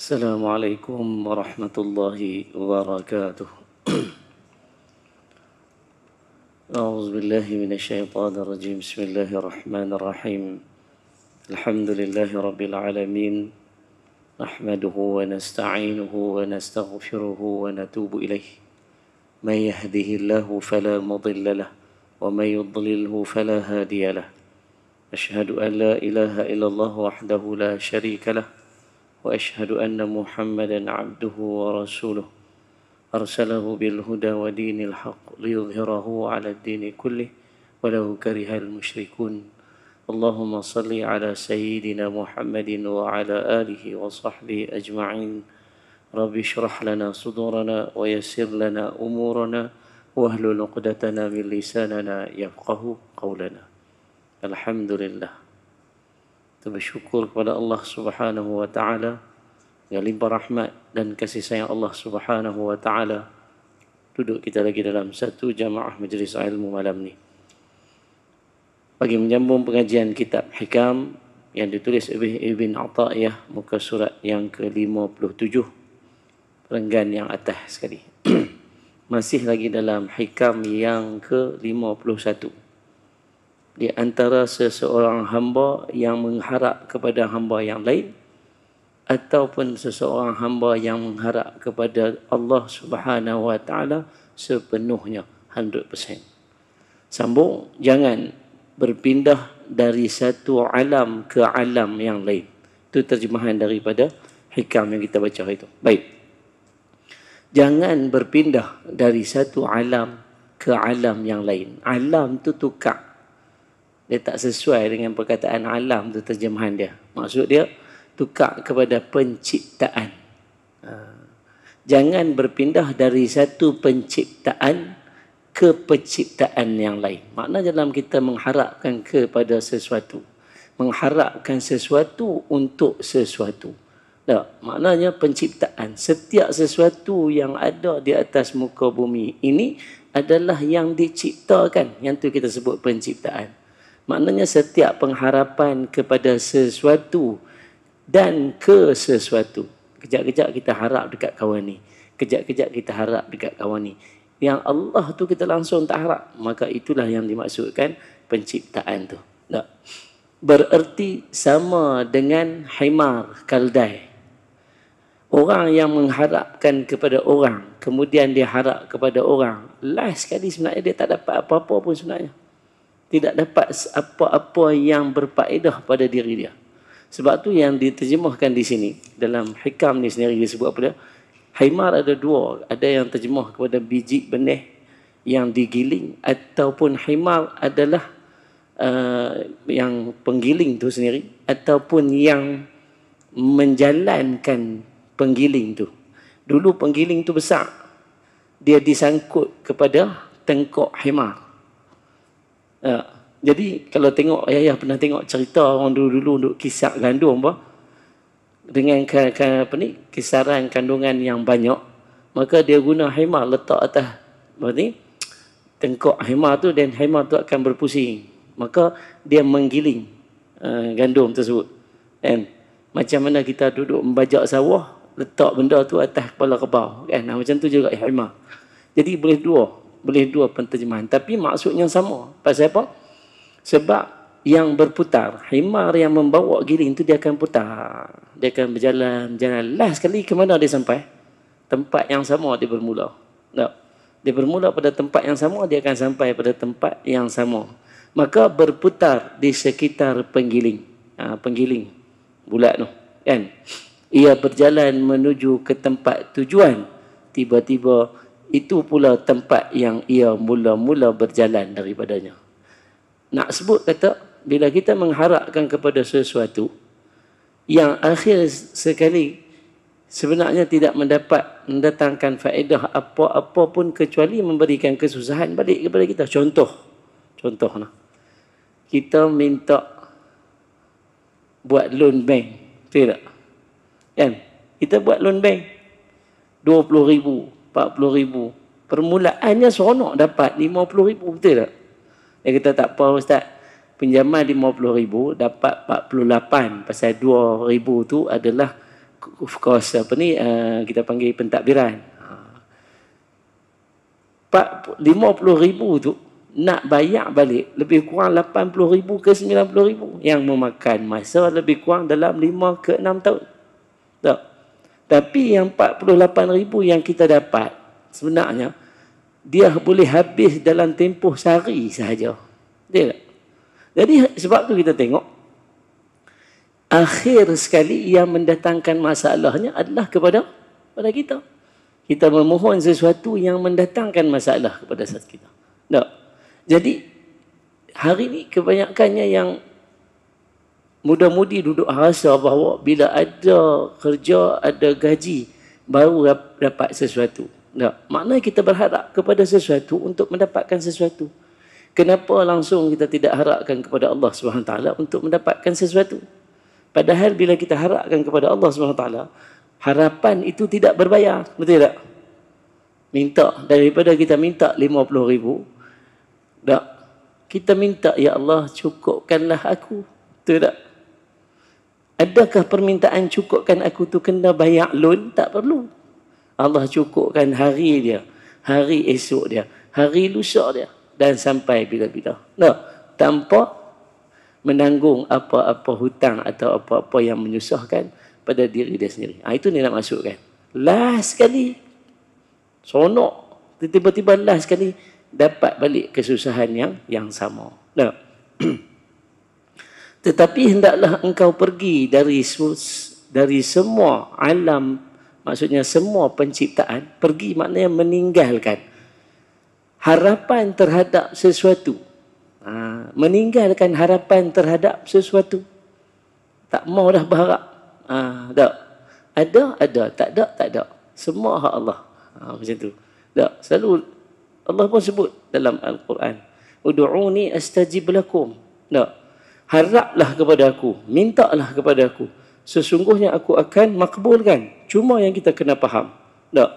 Assalamualaikum warahmatullahi wabarakatuh. A'udzu billahi minasyaitonir rajim. Bismillahirrahmanirrahim. Alhamdulillahi rabbil alamin. Nahmaduhu wa nasta'inuhu wa nastaghfiruhu wa natubu ilaih. May yahdihillahu fala mudilla lahu wa may yudlilhu fala hadiya lahu. Asyhadu an la ilaha illallah wahdahu la syarika lahu. وأشهد أن محمدا عبده ورسوله أرسله بالهدى ودين الحق ليظهره على الدين كله ولو كره المشركون اللهم صل على سيدنا محمد وعلى آله وصحبه أجمعين رب اشرح لنا صدورنا ويسر لنا أمورنا واحلل عقدة من لساننا يفقه قولنا. Alhamdulillah, kita bersyukur kepada Allah Subhanahu wa taala yang limpah rahmat dan kasih sayang Allah Subhanahu wa taala. Duduk kita lagi dalam satu jamaah majlis ilmu malam ni bagi menyambung pengajian kitab Hikam yang ditulis oleh Ibn Ata'iyah, muka surat yang ke-57, perenggan yang atas sekali. Masih lagi dalam Hikam yang ke-51. Di antara seseorang hamba yang mengharap kepada hamba yang lain ataupun seseorang hamba yang mengharap kepada Allah Subhanahu wa taala sepenuhnya 100%. Sambung, jangan berpindah dari satu alam ke alam yang lain. Itu terjemahan daripada Hikam yang kita baca itu. Baik. Jangan berpindah dari satu alam ke alam yang lain. Alam tu tukar. Dia tak sesuai dengan perkataan alam tu terjemahan dia. Maksud dia tukar kepada penciptaan. Jangan berpindah dari satu penciptaan ke penciptaan yang lain. Maknanya dalam kita mengharapkan kepada sesuatu, mengharapkan sesuatu untuk sesuatu. Tak, maknanya penciptaan. Setiap sesuatu yang ada di atas muka bumi ini adalah yang diciptakan. Yang tu kita sebut penciptaan. Maknanya setiap pengharapan kepada sesuatu dan ke sesuatu. Kejap-kejap kita harap dekat kawan ni. Kejap-kejap kita harap dekat kawan ni. Yang Allah tu kita langsung tak harap. Maka itulah yang dimaksudkan penciptaan tu. Tak? Bererti sama dengan himar kaldai. Orang yang mengharapkan kepada orang, kemudian dia harap kepada orang. Last sekali sebenarnya dia tak dapat apa-apa pun sebenarnya. Tidak dapat apa-apa yang berfaedah pada diri dia. Sebab tu yang diterjemahkan di sini, dalam Hikam ni sendiri disebut apa dia? Himar ada dua. Ada yang terjemah kepada biji benih yang digiling, ataupun himar adalah yang penggiling tu sendiri, ataupun yang menjalankan penggiling tu. Dulu penggiling tu besar. Dia disangkut kepada tengkok himar. Jadi kalau tengok, ayah pernah tengok cerita orang dulu-dulu duk kisar gandum apa, dengan kisaran kandungan yang banyak, maka dia guna himar letak atas tengkok himar tu, dan himar tu akan berpusing, maka dia menggiling gandum tersebut. Kan? Macam mana kita duduk membajak sawah, letak benda tu atas kepala kebau, kan? Macam tu juga himar. Jadi boleh dua penterjemahan, tapi maksudnya sama. Pasal apa? Sebab yang berputar, himar yang membawa giling tu dia akan putar. Dia akan berjalan. Last sekali ke mana dia sampai? Tempat yang sama dia bermula. Tak? Dia bermula pada tempat yang sama, dia akan sampai pada tempat yang sama. Maka berputar di sekitar penggiling. Penggiling bulat tu. Kan? Ia berjalan menuju ke tempat tujuan. Tiba-tiba itu pula tempat yang ia mula-mula berjalan daripadanya. Nak sebut kata, bila kita mengharapkan kepada sesuatu yang akhir sekali sebenarnya tidak mendatangkan faedah apa-apa pun kecuali memberikan kesusahan balik kepada kita. Contoh. Kita minta buat loan bank. Betul tak? Kan? Kita buat loan bank. 20,000, 40,000. Permulaannya seronok dapat 50,000. Betul tak? Dia kata tak apa Ustaz. Pinjaman 50,000 dapat 48. Pasal 2,000 tu adalah of course apa ni, kita panggil pentadbiran. 50,000 tu nak bayar balik lebih kurang 80,000 ke 90,000, yang memakan masa lebih kurang dalam 5 ke 6 tahun. Tak? Tapi yang 48,000 yang kita dapat, sebenarnya dia boleh habis dalam tempoh sehari sahaja. Betul tak? Jadi sebab tu kita tengok akhir sekali yang mendatangkan masalahnya adalah kepada kita. Kita memohon sesuatu yang mendatangkan masalah kepada kita. Tak? Jadi hari ni kebanyakannya yang muda-mudi duduk rasa bahawa bila ada kerja, ada gaji, baru dapat sesuatu. Tak? Maknanya kita berharap kepada sesuatu untuk mendapatkan sesuatu. Kenapa langsung kita tidak harapkan kepada Allah SWT untuk mendapatkan sesuatu? Padahal bila kita harapkan kepada Allah SWT, harapan itu tidak berbayar. Betul tak? Minta, daripada kita minta 50,000, tak? Kita minta, ya Allah, cukupkanlah aku. Betul tak? Adakah permintaan cukupkan aku tu kena bayar loan? Tak perlu. Allah cukupkan hari dia, hari esok dia, hari lusa dia, dan sampai bila-bila. Tak? Tanpa menanggung apa-apa hutang atau apa-apa yang menyusahkan pada diri dia sendiri. Itu ni nak masukkan. Last sekali, sonok, tiba-tiba last sekali dapat balik kesusahan yang sama. Tak? Tetapi hendaklah engkau pergi dari semua alam, maksudnya semua penciptaan, pergi maknanya meninggalkan harapan terhadap sesuatu. Meninggalkan harapan terhadap sesuatu. Tak mau dah berharap. Tak. Ada. Tak ada. Semua hak Allah. Macam tu. Tak. Selalu Allah pun sebut dalam Al-Quran, Udu'uni astajib lakum. Tak. Haraplah kepada aku. Mintalah kepada aku. Sesungguhnya aku akan makbulkan. Cuma yang kita kena faham. Tak.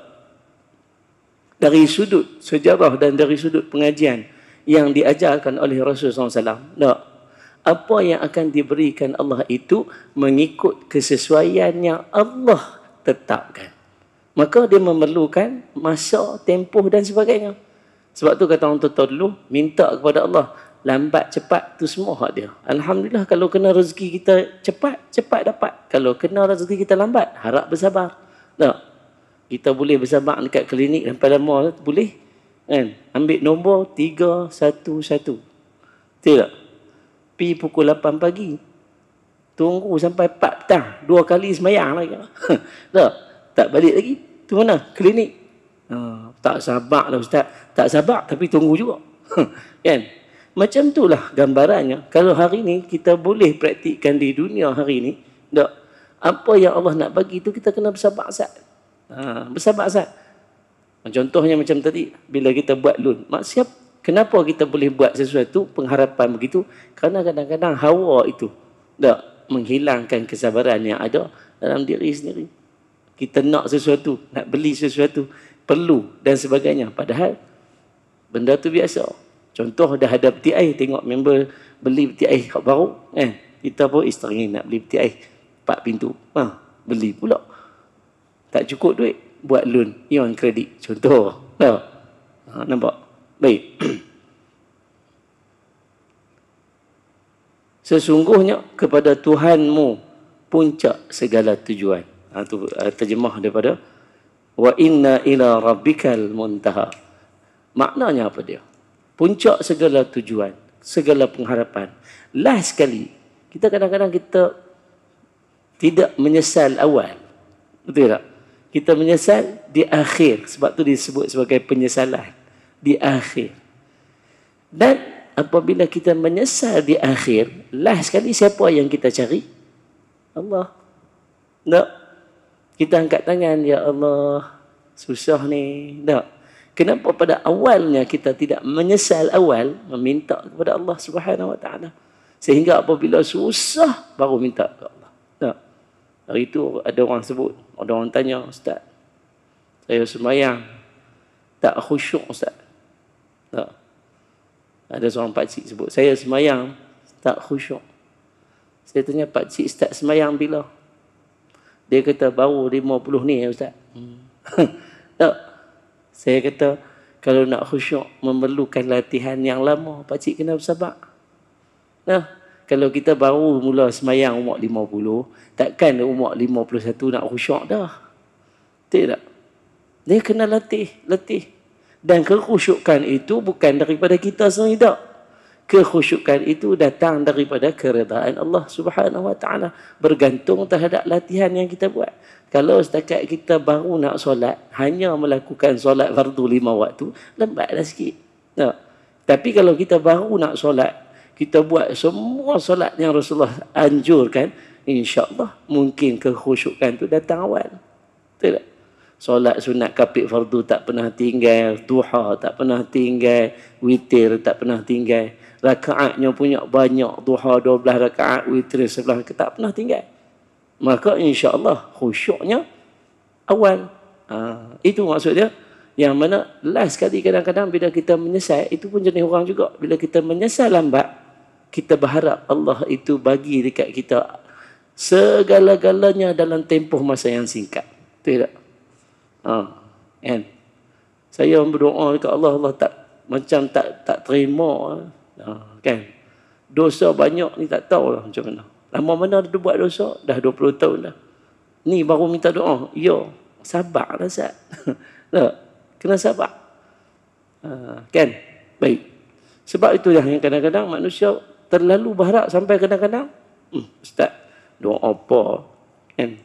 Dari sudut sejarah dan dari sudut pengajian yang diajarkan oleh Rasulullah SAW, tak, apa yang akan diberikan Allah itu mengikut kesesuaian yang Allah tetapkan. Maka dia memerlukan masa, tempoh dan sebagainya. Sebab tu kata orang tua dulu, minta kepada Allah, lambat cepat tu semua hak dia. Alhamdulillah kalau kena rezeki kita cepat dapat. Kalau kena rezeki kita lambat, harap bersabar. Tak? Kita boleh bersabar dekat klinik sampai lama, boleh. Kan? Ambil nombor 311. Betul tak? Pi pukul 8 pagi. Tunggu sampai 4 petang. 2 kali semayang lagi. Tak balik lagi. Tu mana? Klinik. Tak sabar lah Ustaz. Tak sabar tapi tunggu juga. Kan? Macam itulah gambarannya. Kalau hari ni kita boleh praktikkan di dunia hari ni, tak, apa yang Allah nak bagi tu kita kena bersabar Ustaz. Bersabar Ustaz. Contohnya macam tadi, bila kita buat loan, kenapa kita boleh buat sesuatu, pengharapan begitu? Kerana kadang-kadang hawa itu tak menghilangkan kesabaran yang ada dalam diri sendiri. Kita nak sesuatu, nak beli sesuatu, perlu dan sebagainya. Padahal benda tu biasa. Contoh dah ada peti air, tengok member beli peti air baru, kita pun isteri nak beli peti air 4 pintu. Beli pula. Tak cukup duit, buat loan, ion kredit. Contoh. Nampak? Baik. Sesungguhnya kepada Tuhanmu puncak segala tujuan. Itu terjemah daripada wa inna ila rabbikal muntaha. Maknanya apa dia? Puncak segala tujuan, segala pengharapan. Last sekali, kita kadang-kadang kita tidak menyesal awal. Betul tak? Kita menyesal di akhir. Sebab tu disebut sebagai penyesalan. Di akhir. Dan apabila kita menyesal di akhir, last sekali siapa yang kita cari? Allah. Tak? Kita angkat tangan, ya Allah, susah ni. Tak? Kenapa pada awalnya kita tidak menyesal awal, meminta kepada Allah Subhanahu Wa Taala, sehingga apabila susah baru minta kepada Allah. Tak? Hari itu ada orang sebut, ada orang tanya, Ustaz, saya sembahyang tak khusyuk Ustaz. Tak? Ada seorang pakcik sebut, saya sembahyang tak khusyuk. Saya tanya, pakcik start sembahyang bila? Dia kata baru 50 ni ya Ustaz. Tak. Saya kata kalau nak khusyuk memerlukan latihan yang lama, pakcik kena bersabar. Nah, kalau kita baru mula semayang umur 50, takkan umur 51 nak khusyuk dah. Tidak. Dia kena latih. Dan kekhusyukan itu bukan daripada kita sendiri tak. Kekhusyukan itu datang daripada keredaan Allah Subhanahu Wa Taala, bergantung terhadap latihan yang kita buat. Kalau setakat kita baru nak solat, hanya melakukan solat fardu 5 waktu, lambatlah sikit. Tak? Tapi kalau kita baru nak solat, kita buat semua solat yang Rasulullah anjurkan, insya-Allah mungkin kekhusyukan tu datang awal. Betul tak? Solat sunat kapit fardu tak pernah tinggal, duha tak pernah tinggal, witir tak pernah tinggal, rakaatnya punya banyak, duha 12 rakaat, witir 11 tak pernah tinggal. Maka insya-Allah khusyuknya awal. Itu maksud dia. Yang mana last kali kadang-kadang bila kita menyesal, itu pun jenis orang juga. Bila kita menyesal lambat, kita berharap Allah itu bagi dekat kita segala-galanya dalam tempoh masa yang singkat. Tidak? Kan? Saya berdoa dekat Allah, Allah macam tak terima. Kan? Dosa banyak ni tak tahulah macam mana. Lama mana dia buat dosa? Dah 20 tahun dah. Ni baru minta doa. Ya, sabarlah Ustaz. Tak? Kena sabar. Kan? Baik. Sebab itulah yang kadang-kadang manusia terlalu berharap sampai kadang-kadang, Ustaz, doa apa? Kan?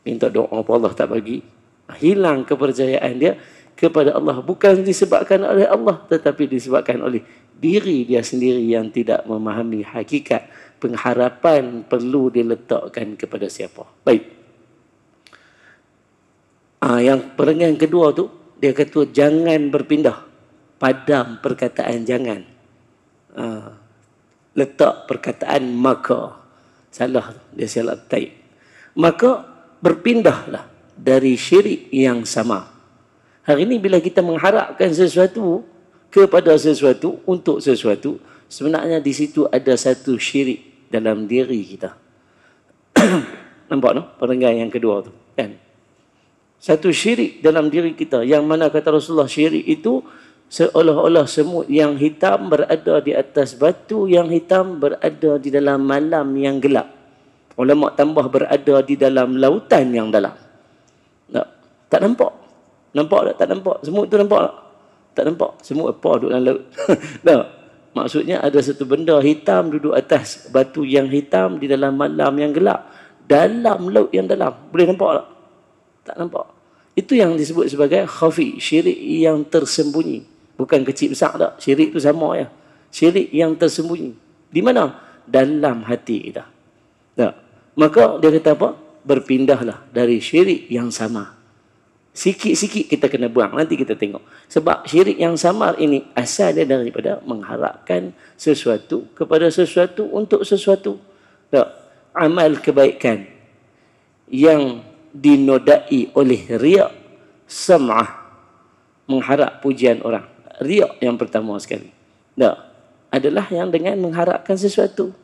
Minta doa apa Allah tak bagi. Hilang kepercayaan dia kepada Allah. Bukan disebabkan oleh Allah, tetapi disebabkan oleh diri dia sendiri yang tidak memahami hakikat pengharapan perlu diletakkan kepada siapa. Baik. Yang perengan kedua tu, dia kata jangan berpindah. Padam perkataan jangan. Letak perkataan maka. Salah. Dia salah type. Maka berpindahlah dari syirik yang sama. Hari ini bila kita mengharapkan sesuatu kepada sesuatu untuk sesuatu, sebenarnya di situ ada satu syirik dalam diri kita. Nampak no? Pendengar yang kedua tu, kan? Satu syirik dalam diri kita, yang mana kata Rasulullah, syirik itu seolah-olah semut yang hitam berada di atas batu yang hitam, berada di dalam malam yang gelap. Ulama tambah berada di dalam lautan yang dalam. Tak nampak. Nampak tak? Tak nampak. Semut tu nampak tak? Tak nampak. Semut apa duduk dalam laut? Tak. Maksudnya ada satu benda hitam duduk atas batu yang hitam di dalam malam yang gelap. Dalam laut yang dalam. Boleh nampak tak? Tak nampak. Itu yang disebut sebagai khafi. Syirik yang tersembunyi. Bukan kecil besar tak. Syirik tu sama ya. Syirik yang tersembunyi. Di mana? Dalam hati kita. Tak. Maka dia kata apa? Berpindahlah dari syirik yang sama. Sikit-sikit kita kena buang. Nanti kita tengok. Sebab syirik yang samar ini asal dia daripada mengharapkan sesuatu kepada sesuatu untuk sesuatu. Tak? Amal kebaikan yang dinodai oleh riak, sam'ah, mengharap pujian orang. Riak yang pertama sekali. Tak? Adalah yang dengan mengharapkan sesuatu.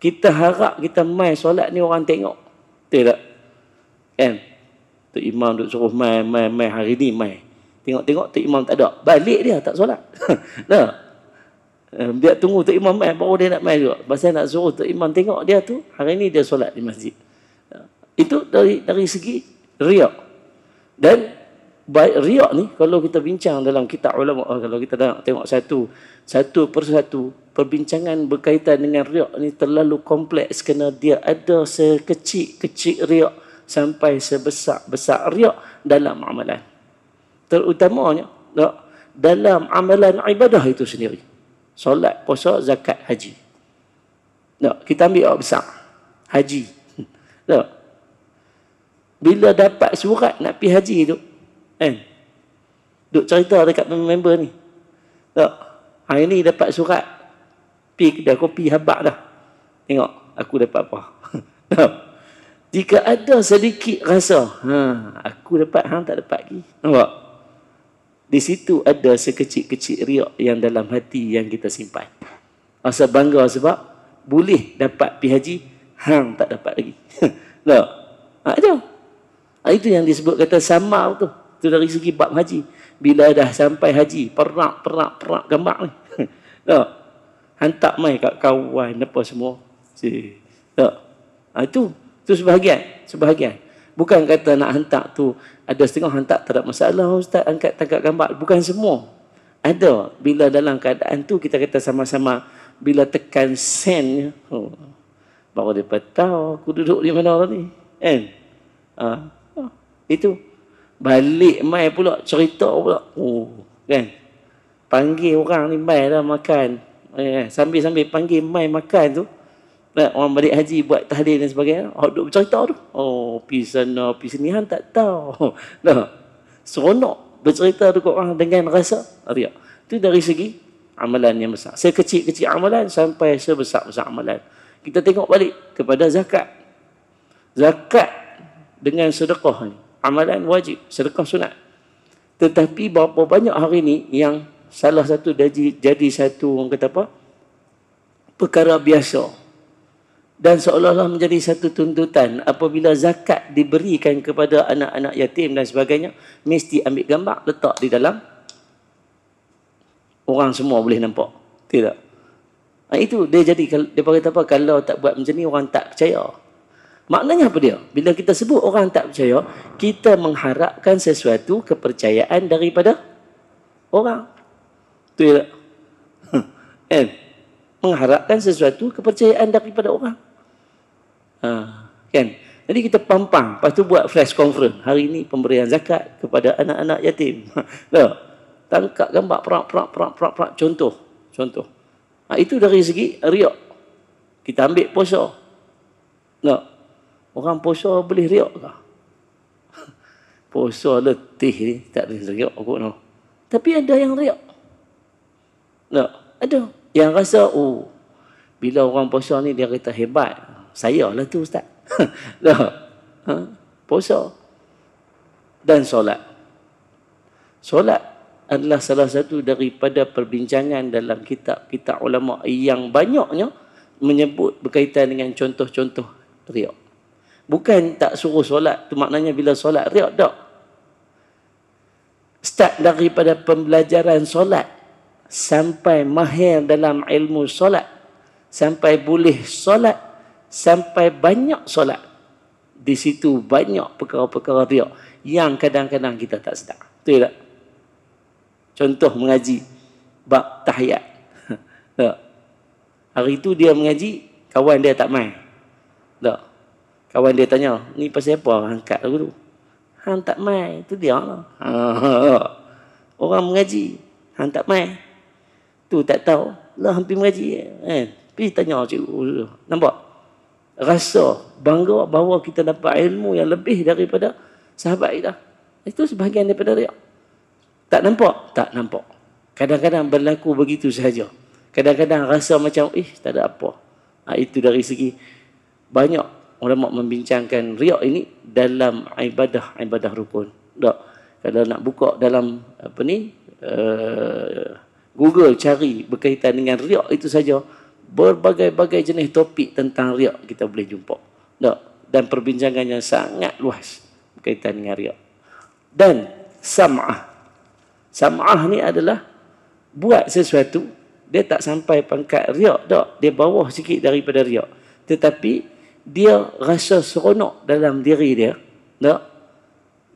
Kita harap kita mai solat ni orang tengok. Tidak? Kan? Tok Imam duk suruh mai hari ni mai. Tengok-tengok Tok Imam tak ada. Balik dia tak solat. Nah. Dia tunggu Tok Imam mai baru dia nak mai juga. Pasal nak suruh Tok Imam tengok dia tu hari ni dia solat di masjid. Itu dari segi riak. Dan baik riak ni kalau kita bincang dalam kitab ulama, kalau kita nak tengok satu persatu perbincangan berkaitan dengan riak ni terlalu kompleks kerana dia ada sekecil-kecil riak sampai sebesar-besar riak dalam amalan. Terutamanya dalam amalan ibadah itu sendiri. Solat, puasa, zakat, haji. Kita ambil besar. Haji. Bila dapat surat nak pergi haji tu, duk cerita dekat member ni. Hari ni dapat surat. Pergi kedai kopi habak dah. Tengok aku dapat apa. Jika ada sedikit rasa, aku dapat, hang tak dapat lagi. Nampak? Di situ ada sekecil-kecil riak yang dalam hati yang kita simpan. Rasa bangga sebab boleh dapat pergi haji, hang tak dapat lagi. Tak? Ada. Itu yang disebut kata samar tu. Itu dari segi bab haji. Bila dah sampai haji, perak gambar ni. Tak. Hantar mai kat kawan apa semua. Tak. Itu sebahagian. Bukan kata nak hantar tu ada setengah hantar tak ada masalah ustaz, angkat tangkap gambar. Bukan semua. Ada. Bila dalam keadaan tu kita kata sama-sama, bila tekan send, baru dia tahu aku duduk di mana ni. Kan? Itu. Balik mai pula cerita pula. Kan? Panggil orang ni mai dah makan. Sambil-sambil panggil mai makan tu. Orang balik haji buat tahlil dan sebagainya. Duduk bercerita tu. Pergi sana, pergi sini. Han tak tahu. Seronok bercerita tu kat orang dengan rasa riak. Itu dari segi amalan yang besar. Sekecil-kecil amalan sampai sebesar-besar amalan. Kita tengok balik kepada zakat. Zakat dengan sedekah ni. Amalan wajib. Sedekah sunat. Tetapi berapa banyak hari ni yang salah satu jadi satu orang kata apa? Perkara biasa. Dan seolah-olah menjadi satu tuntutan apabila zakat diberikan kepada anak-anak yatim dan sebagainya, mesti ambil gambar, letak di dalam, orang semua boleh nampak. Tidak. Itu dia jadi, dia kata apa, kalau tak buat macam ni orang tak percaya. Maknanya apa dia? Bila kita sebut orang tak percaya, kita mengharapkan sesuatu kepercayaan daripada orang. Betul tak? Kan? Mengharapkan sesuatu kepercayaan daripada orang. Kan? Jadi kita pampang, lepas tu buat flash conference. Hari ini pemberian zakat kepada anak-anak yatim. Tangkap gambar perak. Contoh. Itu dari segi riak. Kita ambil puasa. Orang puasa boleh riak ke? Puasa letih ni, tak boleh riak kot. Tapi ada yang riak. Ada. Yang rasa, bila orang puasa ni dia kata hebat. Saya lah tu ustaz. Puasa. Dan solat. Solat adalah salah satu daripada perbincangan dalam kitab-kitab ulama yang banyaknya menyebut berkaitan dengan contoh-contoh riak. Bukan tak suruh solat. Itu maknanya bila solat riak, tak. Start daripada pembelajaran solat sampai mahir dalam ilmu solat, sampai boleh solat, sampai banyak solat. Di situ banyak perkara-perkara riak yang kadang-kadang kita tak sedar. Betul tak? Contoh mengaji bab tahiyat. Hari itu dia mengaji, kawan dia tak main. Tak. Kawan dia tanya, ni pasal apa angkat lagu tu? Hang tak main, itu dia lah. Orang mengaji, hang tak main. Tu tak tahu. Lah hampir mengaji. Pergi tanya cikgu. Nampak? Rasa bangga bahawa kita dapat ilmu yang lebih daripada sahabat kita. Itu sebahagian daripada riak. Tak nampak? Tak nampak. Kadang-kadang berlaku begitu sahaja. Kadang-kadang rasa macam, tak ada apa. Itu dari segi banyak ulama membincangkan riak ini dalam ibadah rukun. Tak. Kalau nak buka dalam Google cari berkaitan dengan riak itu saja, berbagai-bagai jenis topik tentang riak kita boleh jumpa. Tak. Dan perbincangannya sangat luas berkaitan dengan riak. Dan sam'ah. Sam'ah ni adalah buat sesuatu, dia tak sampai pangkat riak, tak. Dia bawah sikit daripada riak. Tetapi dia rasa seronok dalam diri dia, tak.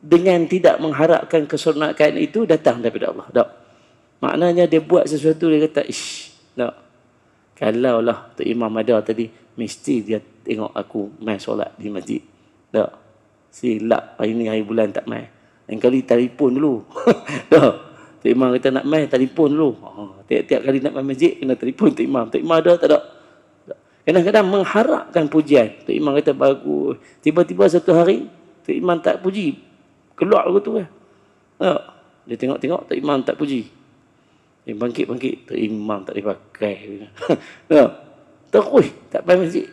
Dengan tidak mengharapkan keseronokan itu datang daripada Allah, tak. Maknanya dia buat sesuatu, dia kata, tak. Kalaulah Tok Imam ada tadi, mesti dia tengok aku main solat di masjid. Tak. Silap hari ni hari bulan tak main. Lain kali telefon dulu. Tak. Tok Imam kata nak main, telefon dulu. Tiap-tiap kali nak main masjid, kena telefon Tok Imam. Tok Imam ada tak ada? Kadang-kadang mengharapkan pujian. Tok Imam kata bagus. Tiba-tiba satu hari, Tok Imam tak puji. Keluar aku tu kan. Tak. Dia tengok-tengok, Tok Imam tak puji. Dia bangkit-bangkit, Tok Imam tak dipakai. Terus tak payah masjid.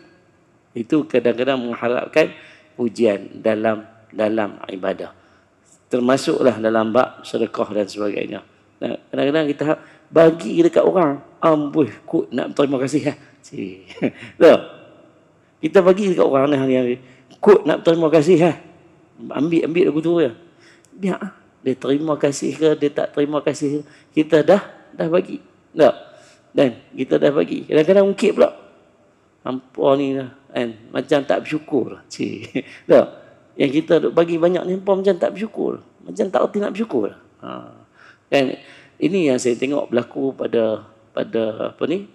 Itu kadang-kadang mengharapkan pujian dalam ibadah. Termasuklah dalam bab sedekah dan sebagainya. Kadang-kadang kita bagi dekat orang, amboi, kut nak terima kasih. Kita bagi dekat orang ni hari-hari. Kod nak terima kasih ambil lagu tu ya. Biar dia terima kasih ke dia tak terima kasih, kita dah bagi. Tak? Dan kita dah bagi. Kadang-kadang ungkit pula. Hampa ni lah kan, macam tak bersyukur. Cik. Tak? Yang kita duk bagi banyak ni hampa macam tak bersyukur. Macam tak reti nak bersyukur. Kan? Ini yang saya tengok berlaku pada apa ni?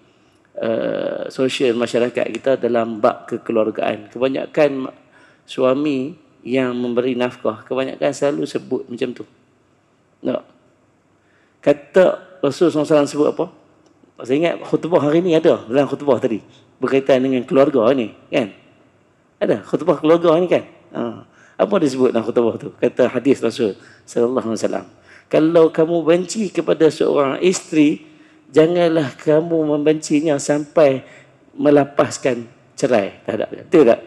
Sosial masyarakat kita dalam bab kekeluargaan. Kebanyakan suami yang memberi nafkah kebanyakan selalu sebut macam tu. Tak? Kata Rasulullah SAW sebut apa? Saya ingat khutbah hari ni ada dalam khutbah tadi berkaitan dengan keluarga ni kan. Ada khutbah keluarga ni kan. Apa dia sebut dalam khutbah tu? Kata hadis Rasul sallallahu alaihi wasallam, kalau kamu benci kepada seorang isteri, janganlah kamu membencinya sampai melapaskan cerai terhadap dia. Betul tak?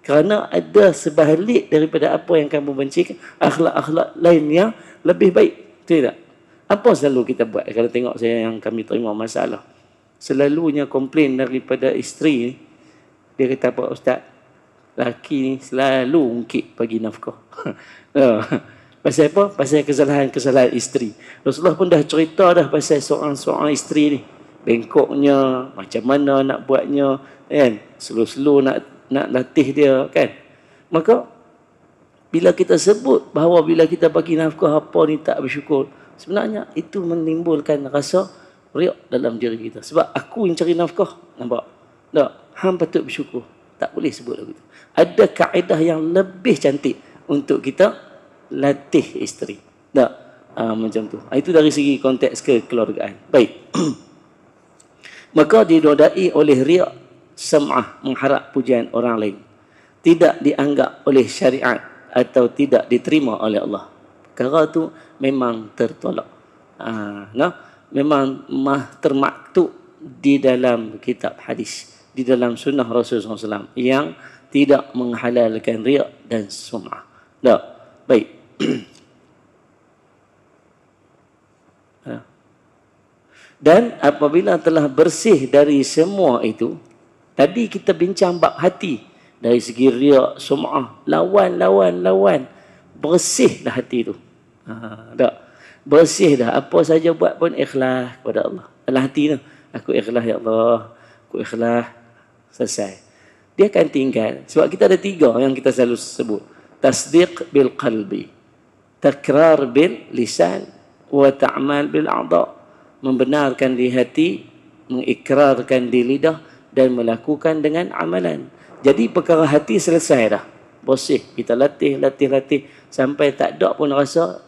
Kerana ada sebalik daripada apa yang kamu bencikan, akhlak-akhlak lain yang lebih baik. Betul tak? Apa selalu kita buat kalau tengok saya yang kami terima masalah? Selalunya komplain daripada isteri ni, dia kata apa, ustaz, laki ni selalu ungkit bagi nafkah. Pasal apa? Pasal kesalahan-kesalahan isteri. Rasulullah pun dah cerita dah pasal seorang isteri ni. Bengkoknya, macam mana nak buatnya, kan? Slow-slow nak latih dia, kan? Maka bila kita sebut bahawa bila kita bagi nafkah apa ni tak bersyukur, sebenarnya itu menimbulkan rasa riak dalam diri kita. Sebab aku yang cari nafkah, nampak? Tak? Hang patut bersyukur. Tak boleh sebut lagu tu. Ada kaedah yang lebih cantik untuk kita latih isteri. Tak? Macam tu. Itu dari segi konteks kekeluargaan. Baik. Maka dinodai oleh riak sam'ah, mengharap pujian orang lain. Tidak dianggap oleh syariat atau tidak diterima oleh Allah. Perkara tu memang tertolak. Memang termaktub di dalam kitab hadis, di dalam sunnah Rasulullah SAW yang tidak menghalalkan riak dan sum'ah. Tak? Baik. Dan apabila telah bersih dari semua itu, tadi kita bincang bab hati. Dari segi riak, sum'ah, lawan. Bersihlah hati tu. Tak? Bersih dah. Apa saja buat pun ikhlas kepada Allah. Dalam hati tu, aku ikhlas ya Allah. Aku ikhlas. Selesai. Dia akan tinggal. Sebab kita ada 3 yang kita selalu sebut. Tasdiq bil qalbi. Takrar bil lisan. Wa ta'mal bil a'da. Membenarkan di hati. Mengikrarkan di lidah. Dan melakukan dengan amalan. Jadi perkara hati selesai dah. Bersih. Kita latih. Sampai tak ada pun rasa,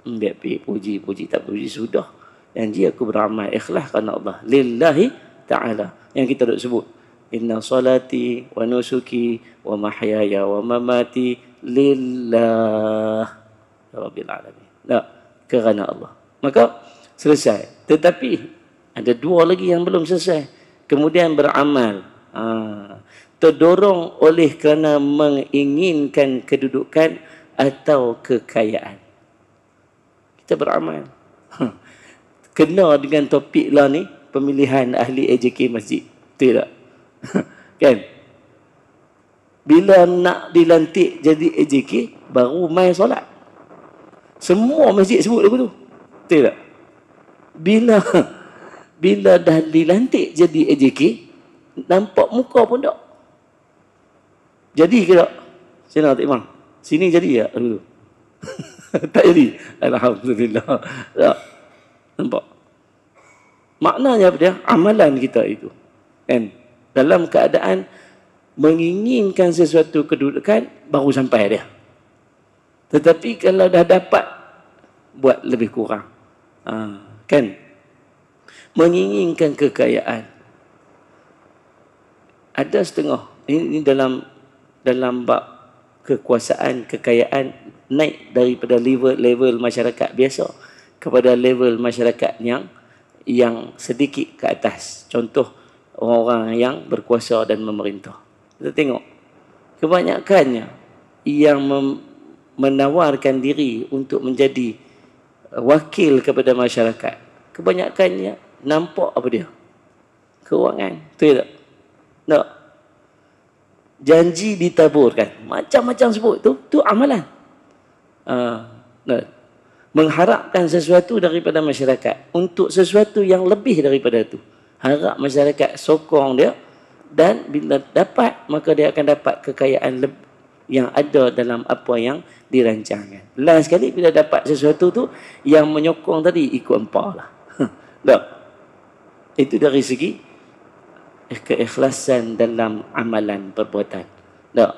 biar puji, tak puji, sudah. Janji aku beramal ikhlas kerana Allah. Lillahi ta'ala. Yang kita duk sebut. Inna salati wa nusuki wa mahyaya wa mamati lillah rabbil alamin. Tak, kerana Allah. Maka selesai. Tetapi ada 2 lagi yang belum selesai. Kemudian beramal. Terdorong oleh kerana menginginkan kedudukan atau kekayaan. Kita beramal. Kena dengan topik lah ni, pemilihan ahli AJK masjid. Betul tak? Kan? Bila nak dilantik jadi AJK, baru main solat. Semua masjid sebut lagu tu. Betul tak? Bila dah dilantik jadi AJK, nampak muka pun tak. Jadi ke tak? Saya nak Imam. Sini jadi tak lagu tu? Tak jadi. Alhamdulillah. Tak. Nampak? Maknanya apa dia? Amalan kita itu. Kan? Dalam keadaan menginginkan sesuatu kedudukan, baru sampai dia. Tetapi kalau dah dapat, buat lebih kurang. Kan? Menginginkan kekayaan. Ada setengah. Ini dalam bab kekuasaan, kekayaan, naik daripada level masyarakat biasa kepada level masyarakat yang sedikit ke atas. Contoh, orang-orang yang berkuasa dan memerintah. Kita tengok, kebanyakannya yang menawarkan diri untuk menjadi wakil kepada masyarakat, kebanyakannya nampak apa dia? Kewangan. Betul tak? Tak. janji ditaburkan. Macam-macam sebut tu amalan. Mengharapkan sesuatu daripada masyarakat untuk sesuatu yang lebih daripada itu. Harap masyarakat sokong dia, dan bila dapat, maka dia akan dapat kekayaan yang ada dalam apa yang dirancangkan. Last sekali bila dapat sesuatu tu, yang menyokong tadi ikut empah lah. Tak? Itu dari segi keikhlasan dalam amalan perbuatan. Tak?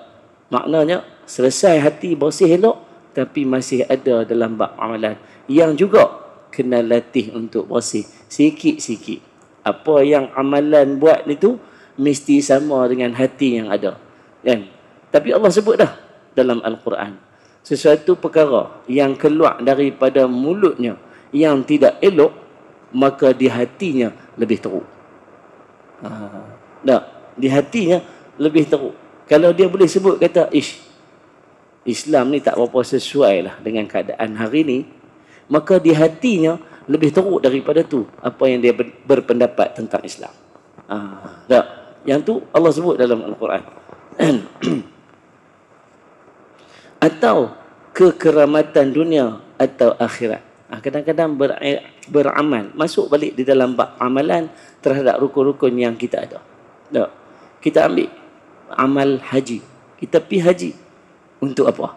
Maknanya selesai hati bersih elok, tapi masih ada dalam bab amalan yang juga kena latih untuk bersih sikit-sikit. Apa yang amalan buat itu mesti sama dengan hati yang ada, kan? Tapi Allah sebut dah dalam Al-Quran, sesuatu perkara yang keluar daripada mulutnya yang tidak elok, maka di hatinya lebih teruk. Di hatinya lebih teruk. Kalau dia boleh sebut kata, Islam ni tak berapa sesuai lah dengan keadaan hari ni, maka di hatinya lebih teruk daripada tu apa yang dia berpendapat tentang Islam. Yang tu Allah sebut dalam Al-Quran. Atau kekeramatan dunia atau akhirat. Kadang-kadang beramal, masuk balik di dalam bab amalan terhadap rukun-rukun yang kita ada. Kita ambil amal haji. Kita pergi haji untuk apa?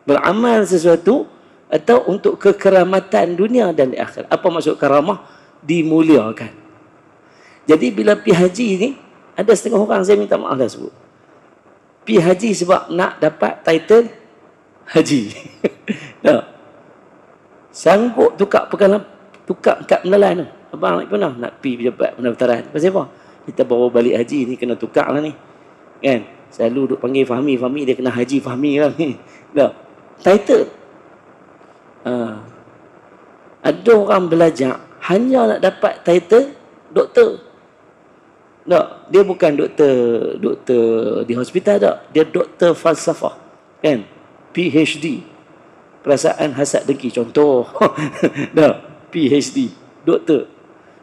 Beramal sesuatu atau untuk kekeramatan dunia dan di akhirat. Apa maksud karamah? Dimuliakan. Jadi bila pergi haji ni, ada setengah orang, saya minta maaf dah sebut, pergi haji sebab nak dapat title haji. Sanggup tukar kad pengenalan tu. Abang nak pernah nak pergi pejabat pendaftaran. Pasal apa? Kita bawa balik haji ni, kena tukar lah ni, kan? Selalu duk panggil Fahmi, dia kena Haji Fahmi lah ni. Title. Ada orang belajar hanya nak dapat title doktor. Dia bukan doktor di hospital tak. Dia doktor falsafah, kan? PhD, perasaan hasad dengki, contoh. PhD, doktor.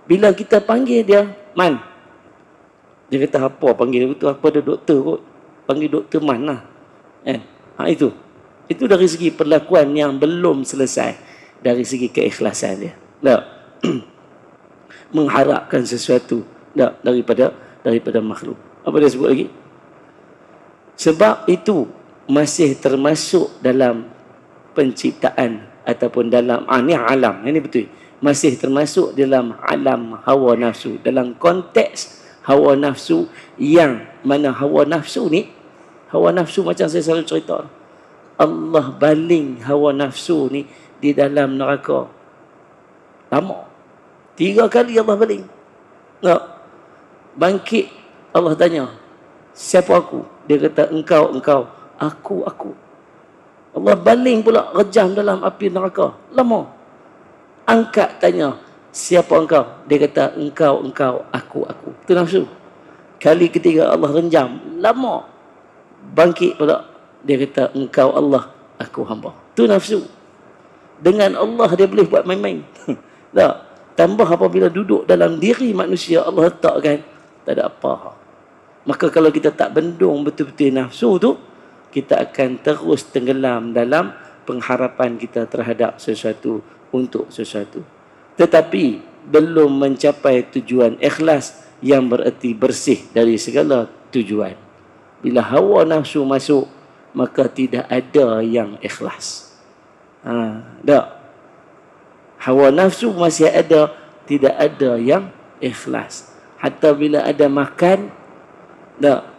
Bila kita panggil dia, Man, dia kata apa panggil betul, apa dia doktor kot, panggil doktor Man lah, kan? Itu dari segi perlakuan yang belum selesai, dari segi keikhlasan dia. Mengharapkan sesuatu daripada makhluk. Apa dia sebut lagi? Sebab itu masih termasuk dalam penciptaan ataupun dalam ni alam, ini betul, masih termasuk dalam alam hawa nafsu, dalam konteks hawa nafsu, yang mana hawa nafsu macam saya selalu cerita, Allah baling hawa nafsu ni di dalam neraka lama. 3 kali Allah baling. Bangkit, Allah tanya, siapa aku? Dia kata, engkau, aku. Allah baling pula, rejam dalam api neraka lama. Angkat, tanya, siapa engkau? Dia kata, engkau, aku. Itu nafsu. Kali ketiga Allah renjam, lama. Bangkit pula, dia kata, engkau Allah, aku hamba. Itu nafsu. Dengan Allah dia boleh buat main-main. Tambah apabila duduk dalam diri manusia, Allah letakkan, tak ada apa. Maka kalau kita tak bendung betul-betul nafsu tu, kita akan terus tenggelam dalam pengharapan kita terhadap sesuatu, untuk sesuatu. Tetapi belum mencapai tujuan ikhlas yang bererti bersih dari segala tujuan. Bila hawa nafsu masuk, maka tidak ada yang ikhlas. Hawa nafsu masih ada, tidak ada yang ikhlas. Hatta bila ada makan,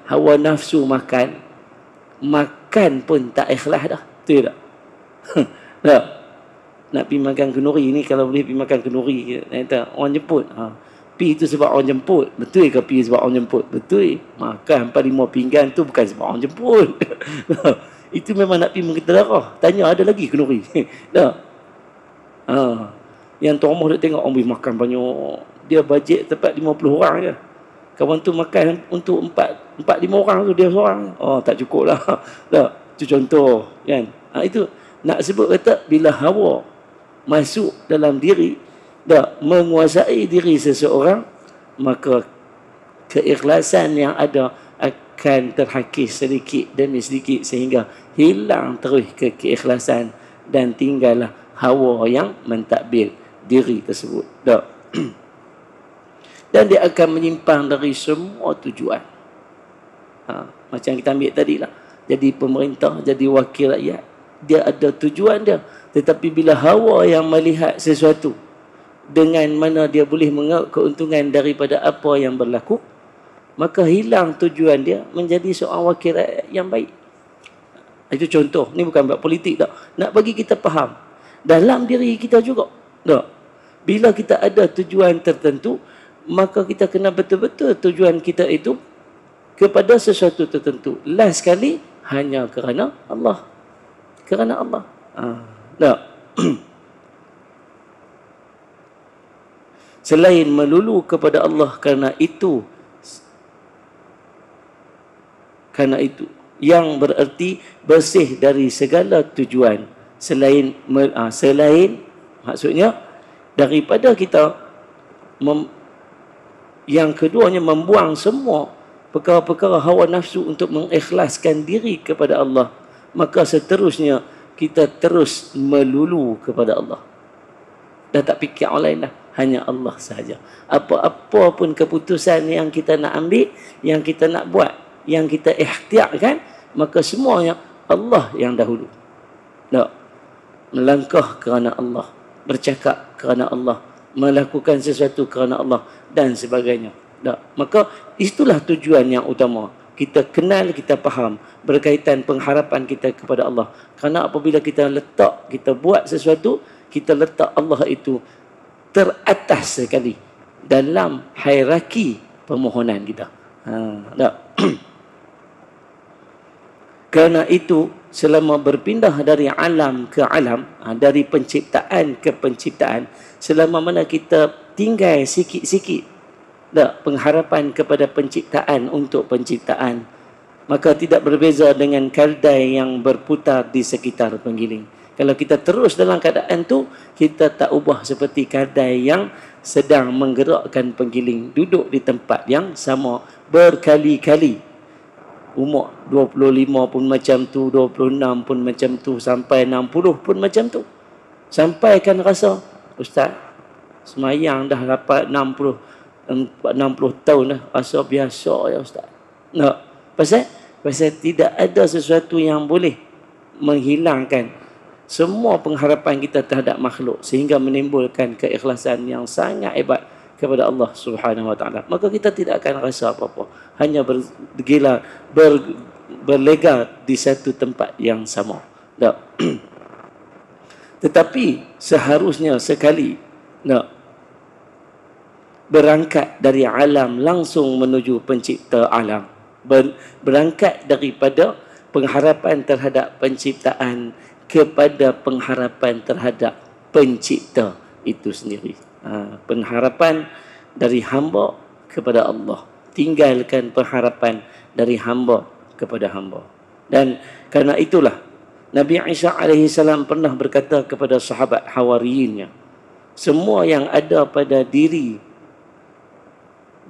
hawa nafsu makan pun tak ikhlas dah. Betul tak? Nak pergi makan kenduri ni, kalau boleh pergi makan kenduri, orang jemput. Pergi tu sebab orang jemput. Betul ke pergi sebab orang jemput? Betul. Makan 4-5 pinggan tu bukan sebab orang jemput. Itu memang nak pergi mengita darah. Tanya, ada lagi kenduri? Yang tuan rumah dia tengok, orang makan banyak. Dia bajet tempat 50 orang je. Kawan tu makan untuk 4-5 orang tu, dia seorang. Tak cukup lah. Itu contoh, kan? Itu nak sebut kata, bila hawa masuk dalam diri, menguasai diri seseorang, maka keikhlasan yang ada akan terhakis sedikit demi sedikit sehingga hilang terus keikhlasan dan tinggallah hawa yang mentadbir diri tersebut. Tak. Dan dia akan menyimpang dari semua tujuan. Macam kita ambil tadi lah. Jadi pemerintah, jadi wakil rakyat, dia ada tujuan dia. Tetapi bila hawa yang melihat sesuatu dengan mana dia boleh mengaut keuntungan daripada apa yang berlaku, maka hilang tujuan dia menjadi seorang wakil rakyat yang baik. Itu contoh. Ni bukan buat politik tak. Nak bagi kita faham. Dalam diri kita juga. Tak. Bila kita ada tujuan tertentu, maka kita kena betul-betul tujuan kita itu kepada sesuatu tertentu. Last sekali, hanya kerana Allah. Kerana Allah. Tak. Selain melulu kepada Allah kerana itu yang bererti bersih dari segala tujuan selain maksudnya daripada kita yang keduanya membuang semua perkara-perkara hawa nafsu untuk mengikhlaskan diri kepada Allah, maka seterusnya kita terus melulu kepada Allah dan tak fikir orang lain dah, hanya Allah sahaja. Apa-apa pun keputusan yang kita nak ambil, yang kita nak buat, yang kita ikhtiarkan, maka semuanya Allah yang dahulu. Tak. Melangkah kerana Allah, bercakap kerana Allah, melakukan sesuatu kerana Allah dan sebagainya. Tak. Maka itulah tujuan yang utama. Kita kenal, kita faham berkaitan pengharapan kita kepada Allah. Kerana apabila kita letak, kita buat sesuatu, kita letak Allah itu teratas sekali dalam hierarki permohonan kita. Tak. Kerana itu, selama berpindah dari alam ke alam, dari penciptaan ke penciptaan, selama mana kita tinggal sikit-sikit pengharapan kepada penciptaan untuk penciptaan, maka tidak berbeza dengan keldai yang berputar di sekitar penggiling. Kalau kita terus dalam keadaan tu, kita tak ubah seperti keldai yang sedang menggerakkan penggiling, duduk di tempat yang sama berkali-kali. Umur 25 pun macam tu, 26 pun macam tu, sampai 60 pun macam tu. Sampai kan rasa, Ustaz, semayang dah dapat 60 tahun dah, rasa biasa ya Ustaz. Tak. Pasal tidak ada sesuatu yang boleh menghilangkan semua pengharapan kita terhadap makhluk sehingga menimbulkan keikhlasan yang sangat hebat kepada Allah Subhanahu Wa Taala. Maka kita tidak akan rasa apa-apa, hanya berlega di satu tempat yang sama. Tak. Tetapi seharusnya sekali berangkat dari alam langsung menuju pencipta alam, berangkat daripada pengharapan terhadap penciptaan kepada pengharapan terhadap pencipta itu sendiri. Pengharapan dari hamba kepada Allah, tinggalkan pengharapan dari hamba kepada hamba. Dan kerana itulah Nabi Isa alaihi salam pernah berkata kepada sahabat Hawariyinnya, semua yang ada pada diri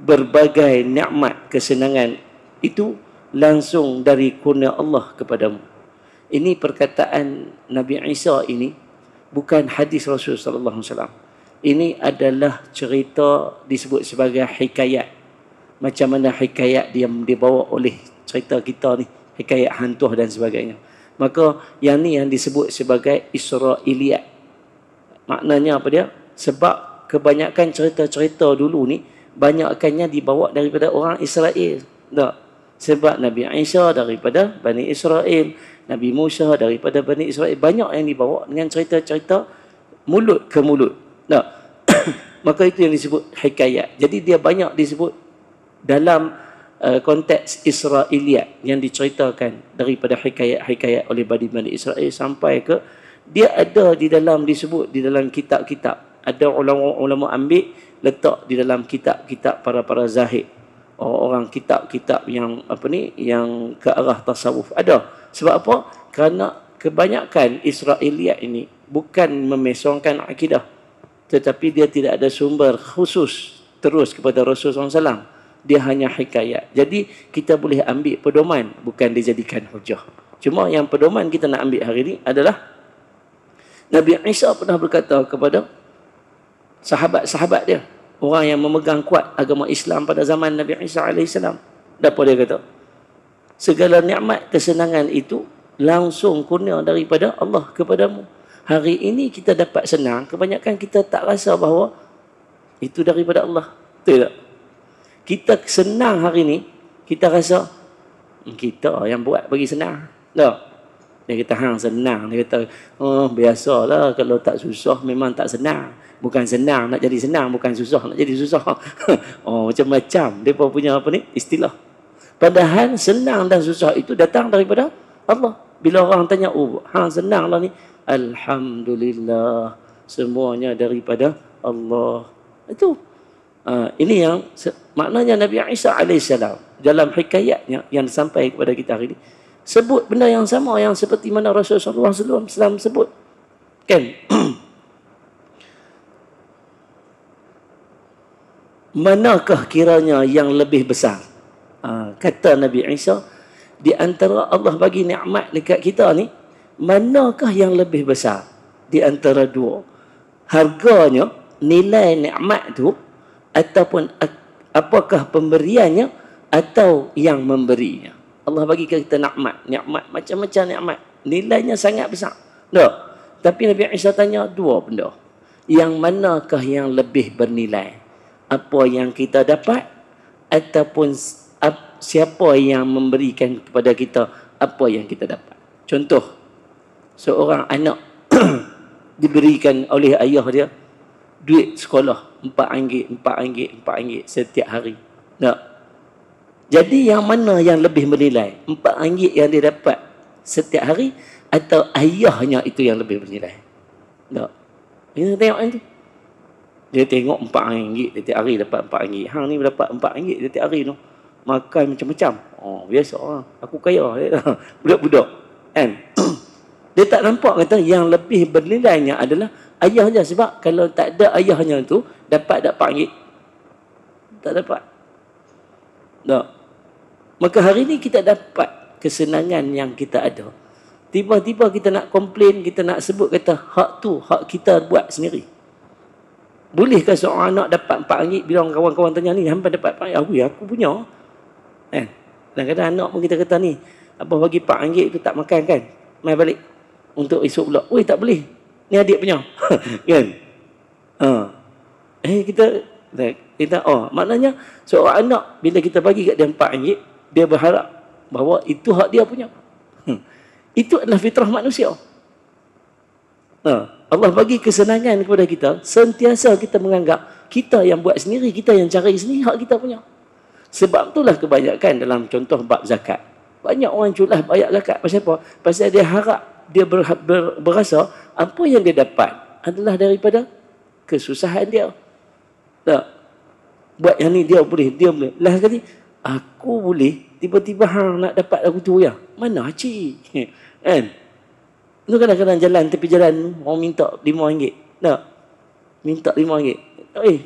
berbagai nikmat kesenangan itu langsung dari kurnia Allah kepadamu. Ini perkataan Nabi Isa ini bukan hadis Rasul sallallahu alaihi wasallam. Ini adalah cerita disebut sebagai hikayat. Macam mana hikayat yang dibawa oleh cerita kita ni, hikayat hantu dan sebagainya. Maka yang ni yang disebut sebagai Israiliyat. Maknanya apa dia? Sebab kebanyakan cerita-cerita dulu ni banyakkannya dibawa daripada orang Israel. Tak. Sebab Nabi Isa daripada Bani Israel, Nabi Musa daripada Bani Israel, banyak yang dibawa dengan cerita-cerita mulut ke mulut. Tak. Maka itu yang disebut hikayat. Jadi dia banyak disebut dalam konteks Israiliyat yang diceritakan daripada hikayat-hikayat oleh Bani Israel sampai ke dia ada di dalam, disebut di dalam kitab-kitab. Ada ulama-ulama ambil letak di dalam kitab-kitab para zahid. Orang kitab-kitab yang yang ke arah tasawuf ada. Sebab apa? Kerana kebanyakan Israiliyat ini bukan memesongkan akidah, tetapi dia tidak ada sumber khusus terus kepada Rasulullah SAW. dia hanya hikayat. Jadi kita boleh ambil pedoman, bukan dijadikan hujah. Cuma yang pedoman kita nak ambil hari ini adalah Nabi Isa pernah berkata kepada sahabat-sahabat dia, orang yang memegang kuat agama Islam pada zaman Nabi Isa AS. Apa dia kata? Segala nikmat kesenangan itu langsung kurnia daripada Allah kepadamu. Hari ini kita dapat senang, kebanyakan kita tak rasa bahawa itu daripada Allah. Betul tak? Kita senang hari ini, kita rasa kita yang buat bagi senang. Tak? Dia kata hang senang. Dia kata biasalah, kalau tak susah memang tak senang. Bukan senang nak jadi senang, bukan susah nak jadi susah. Macam-macam depa punya apa ni istilah. Padahal senang dan susah itu datang daripada Allah. Bila orang tanya, hang senang lah ni, alhamdulillah, semuanya daripada Allah. Itu ini yang maknanya Nabi Isa AS dalam hikayatnya yang sampai kepada kita hari ini sebut benda yang sama yang seperti mana Rasulullah SAW sebut, kan? Manakah kiranya yang lebih besar? Kata Nabi Isa, di antara Allah bagi nikmat dekat kita ni, manakah yang lebih besar di antara dua? Harganya, nilai nikmat tu, ataupun apakah pemberiannya atau yang memberinya? Allah bagi kita nikmat, macam-macam nikmat, nilainya sangat besar. Tak? Tapi Nabi Isa tanya dua benda. Yang manakah yang lebih bernilai? Apa yang kita dapat ataupun siapa yang memberikan kepada kita apa yang kita dapat? Contoh, seorang anak diberikan oleh ayah dia duit sekolah RM4 setiap hari. Tak? Jadi yang mana yang lebih bernilai? RM4 yang dia dapat setiap hari atau ayahnya itu yang lebih bernilai? Tak? Kita tengok nanti. Dia tengok RM4 setiap hari dapat RM4. Hang ni dapat RM4 setiap hari tu. Makan macam-macam. Biasa lah. Aku kaya. Budak-budak. Kan? Dia tak nampak kata yang lebih bernilainya adalah ayahnya. Sebab kalau tak ada ayahnya tu, dapat RM4. Tak dapat. Tak. Maka hari ni kita dapat kesenangan yang kita ada. Tiba-tiba kita nak komplain, kita nak sebut kata hak tu, hak kita buat sendiri. Bolehkah seorang anak dapat RM4 bila kawan-kawan tanya ni, hampa dapat RM4? Aku punya. Kadang-kadang anak pun kita kata ni, abah bagi RM4 tu tak makan kan? Mai balik. Untuk esok pula. Oi, tak boleh. Ni adik punya. Kan? Kita maknanya seorang anak bila kita bagi kat dia RM4, dia berharap bahawa itu hak dia punya. Itu adalah fitrah manusia. Allah bagi kesenangan kepada kita, sentiasa kita menganggap kita yang buat sendiri, kita yang cari sendiri, hak kita punya. Sebab itulah kebanyakan dalam contoh bab zakat. Banyak orang culah bayar zakat. Pasal apa? Pasal dia harap, dia berasa apa yang dia dapat adalah daripada kesusahan dia. Tak? Buat yang ni dia boleh. Lah sekali, aku boleh, tiba-tiba hang nak dapat aku tu ya. Mana cik? Kan? Itu kadang-kadang jalan tepi jalan orang minta RM5. Tak? Minta RM5.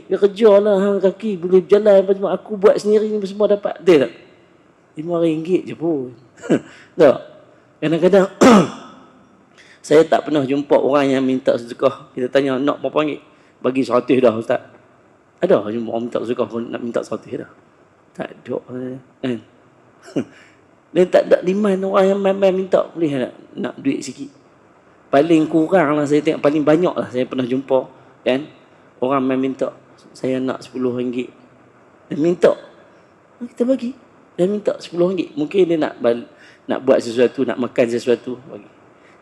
Dia kerja lah hang kaki boleh berjalan macam aku buat sendiri ni semua dapat. Betul tak? RM5 je pun. Tak? Kadang-kadang saya tak pernah jumpa orang yang minta sedekah. Kita tanya nak berapa ringgit? Bagi 100 dah ustaz. Ada jumpa orang minta sedekah pun nak minta 100 dah. Tak ada. Kan? Dia tak ada demand orang yang main-main minta boleh nak duit sikit. Paling kurang lah saya tengok, paling banyak lah saya pernah jumpa, kan? Orang main minta, saya nak RM10. Dia minta, kita bagi. Dia minta RM10. Mungkin dia nak buat sesuatu, nak makan sesuatu, bagi.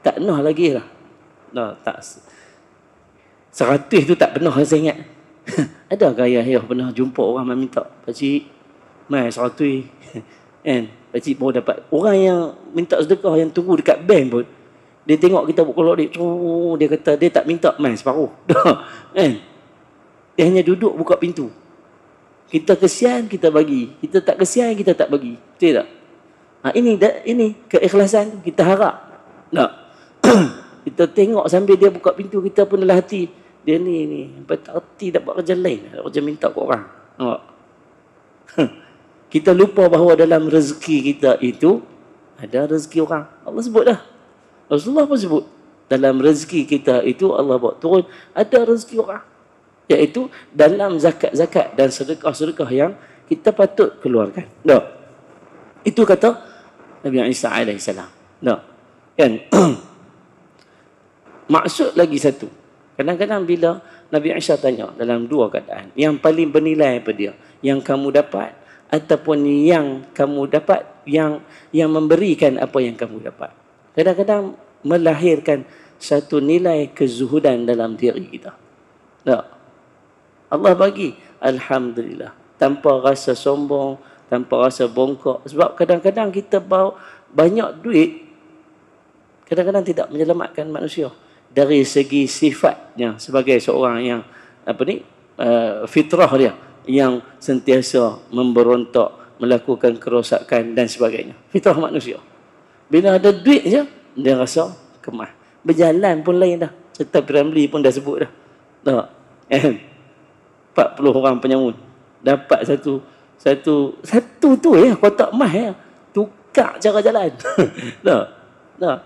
Tak pernah lagi lah. Tak. 100 tu tak pernah saya ingat. Adakah ayah pernah jumpa orang main minta, pakcik, mai 100. Kan? Pakcik baru dapat. Orang yang minta sedekah, yang tunggu dekat bank pun, dia tengok kita buat kolok dia kata dia tak minta main separuh. Kan? Dia hanya duduk buka pintu. Kita kesian kita bagi, kita tak kesian kita tak bagi. Betul tak? Ini keikhlasan kita harap. Tak? Kita tengok sambil dia buka pintu, kita pun dalam hati, dia ni sampai tak reti dapat kerja lain, kerja minta kat orang. Nampak? Kita lupa bahawa dalam rezeki kita itu ada rezeki orang. Allah sebut dah. Rasulullah pun sebut. Dalam rezeki kita itu Allah bawa turun ada rezeki orang. Iaitu dalam zakat-zakat dan sedekah-sedekah yang kita patut keluarkan. Tak? Itu kata Nabi Isa AS. Tak? Kan? Maksud lagi satu. Kadang-kadang bila Nabi Isa tanya dalam dua keadaan. Yang paling bernilai apa dia? Yang kamu dapat ataupun yang kamu dapat yang memberikan apa yang kamu dapat. Kadang-kadang melahirkan satu nilai kezuhudan dalam diri kita. Tak? Allah bagi, alhamdulillah, tanpa rasa sombong, tanpa rasa bongkok. Sebab kadang-kadang kita bawa banyak duit, kadang-kadang tidak menyelamatkan manusia dari segi sifatnya sebagai seorang yang fitrah dia yang sentiasa memberontak, melakukan kerosakan dan sebagainya. Fitrah manusia. Bila ada duit je, dia rasa kemah. Berjalan pun lain dah. Serta Piramli pun dah sebut dah. Tak? 40 orang penyamun. Dapat satu tu ya, kotak emas ya. Tukar cara jalan. Tak? Tak?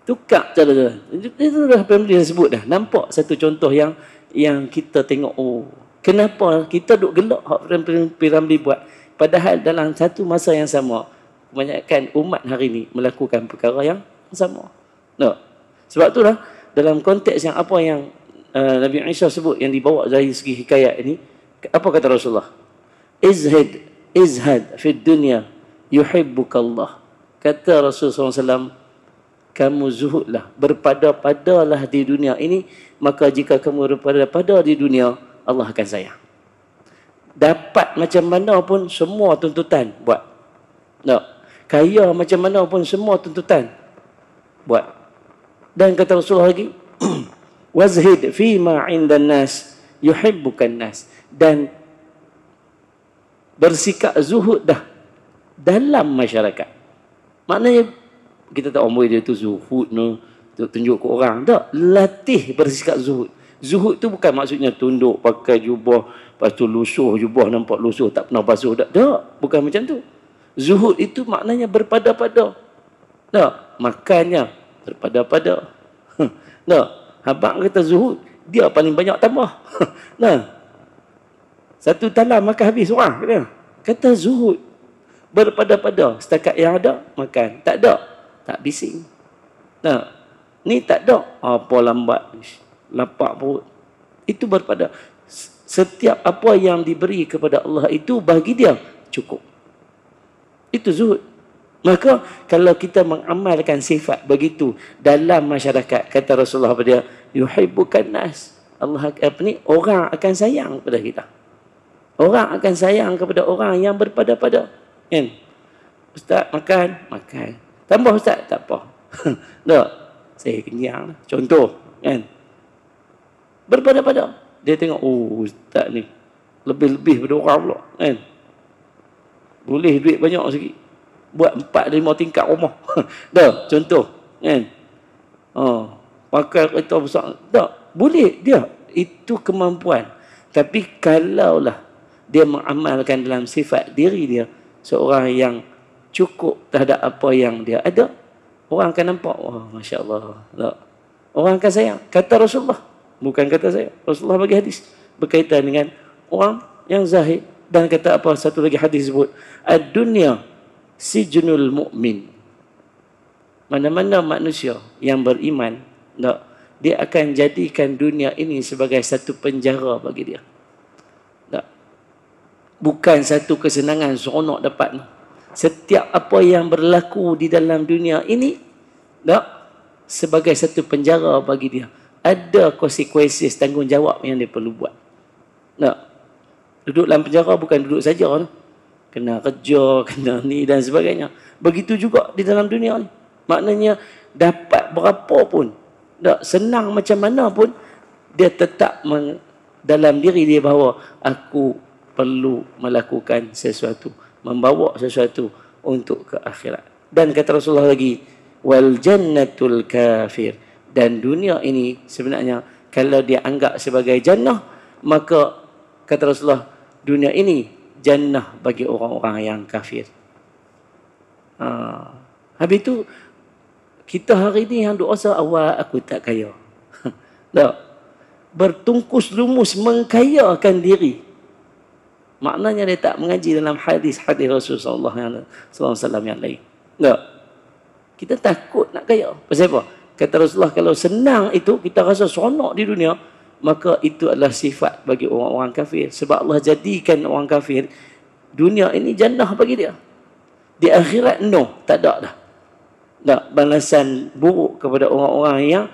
Tukar cara jalan. Itu dah Piramli dah sebut dah. Nampak satu contoh yang kita tengok, oh, kenapa kita duk gelak Piramli buat. Padahal dalam satu masa yang sama, kebanyakan umat hari ini melakukan perkara yang sama. Tak? Sebab itulah dalam konteks yang apa yang Nabi Isa sebut yang dibawa dari segi hikayat ini, apa kata Rasulullah? Izhad fi dunya yuhibbukallah. Kata Rasulullah SAW, kamu zuhudlah, berpada-padalah di dunia ini, maka jika kamu berpada-pada di dunia, Allah akan sayang. Dapat macam mana pun semua tuntutan buat. Tak? Kaya macam mana pun semua tuntutan buat. Dan kata Rasulullah lagi, wazhid fi ma 'indan nas yuhibbukan nas. Dan bersikap zuhud dah dalam masyarakat. Maknanya kita tak omong dia tu zuhud no, tunjuk ke orang. Tak, latih bersikap zuhud. Zuhud tu bukan maksudnya tunduk pakai jubah, lepas tu lusuh jubah nampak lusuh tak pernah basuh. Tak, bukan macam tu. Zuhud itu maknanya berpada-pada. Tak, makannya berpada-pada. Tak, abang kata zuhud, dia paling banyak tambah. Nah, satu talam makan habis orang kata. Kata zuhud, berpada-pada. Setakat yang ada, makan. Tak ada, tak bising. Nah, ni tak ada, apa lambat, lapar perut. Itu berpada. Setiap apa yang diberi kepada Allah itu bagi dia cukup. Itu zuhud. Maka kalau kita mengamalkan sifat begitu dalam masyarakat, kata Rasulullah kepada dia, yuhibbukan nas. Allah orang akan sayang kepada kita. Orang akan sayang kepada orang yang berpada-pada. Kan? Ustaz makan, makan. Tambah ustaz, tak apa. Tak, saya kenyang. Contoh, kan? Berpada-pada. Dia tengok, oh ustaz ni lebih-lebih pada orang pula, kan? Boleh duit banyak sikit. Buat 4-5 tingkat rumah. Dah, contoh, kan? Pakai kereta besar. Tak, boleh dia. Itu kemampuan. Tapi kalaulah dia mengamalkan dalam sifat diri dia, seorang yang cukup terhadap apa yang dia ada, orang akan nampak, wah, Masya Allah. Tak. Orang akan sayang. Kata Rasulullah. Bukan kata saya. Rasulullah bagi hadis berkaitan dengan orang yang zahid. Dan kata apa? Satu lagi hadis sebut, ad-dunya sijnul mu'min. Mana-mana manusia yang beriman, tak, dia akan jadikan dunia ini sebagai satu penjara bagi dia. Tak. Bukan satu kesenangan seronok dapat. Setiap apa yang berlaku di dalam dunia ini, tak, sebagai satu penjara bagi dia. Ada konsekuensi tanggungjawab yang dia perlu buat. Tak. Duduk dalam penjara bukan duduk saja. Kena kerja, kena ni dan sebagainya. Begitu juga di dalam dunia ni. Maknanya dapat berapa pun, tak, senang macam mana pun, dia tetap dalam diri dia bahawa aku perlu melakukan sesuatu, membawa sesuatu untuk ke akhirat. Dan kata Rasulullah lagi, wal jannatul kafir. Dan dunia ini sebenarnya kalau dia anggap sebagai jannah, maka kata Rasulullah, dunia ini jannah bagi orang-orang yang kafir. Habis tu kita hari ni yang duk rasa awal aku tak kaya. Tak. Bertungkus lumus mengkayakan diri. Maknanya dia tak mengaji dalam hadis-hadis Rasulullah SAW yang lain. Tak. Kita takut nak kaya. Pasal apa? Kata Rasulullah, kalau senang itu kita rasa seronok di dunia, maka itu adalah sifat bagi orang-orang kafir. Sebab Allah jadikan orang kafir dunia ini jannah bagi dia. Di akhirat no, tak ada dah. Tak, balasan buruk kepada orang-orang yang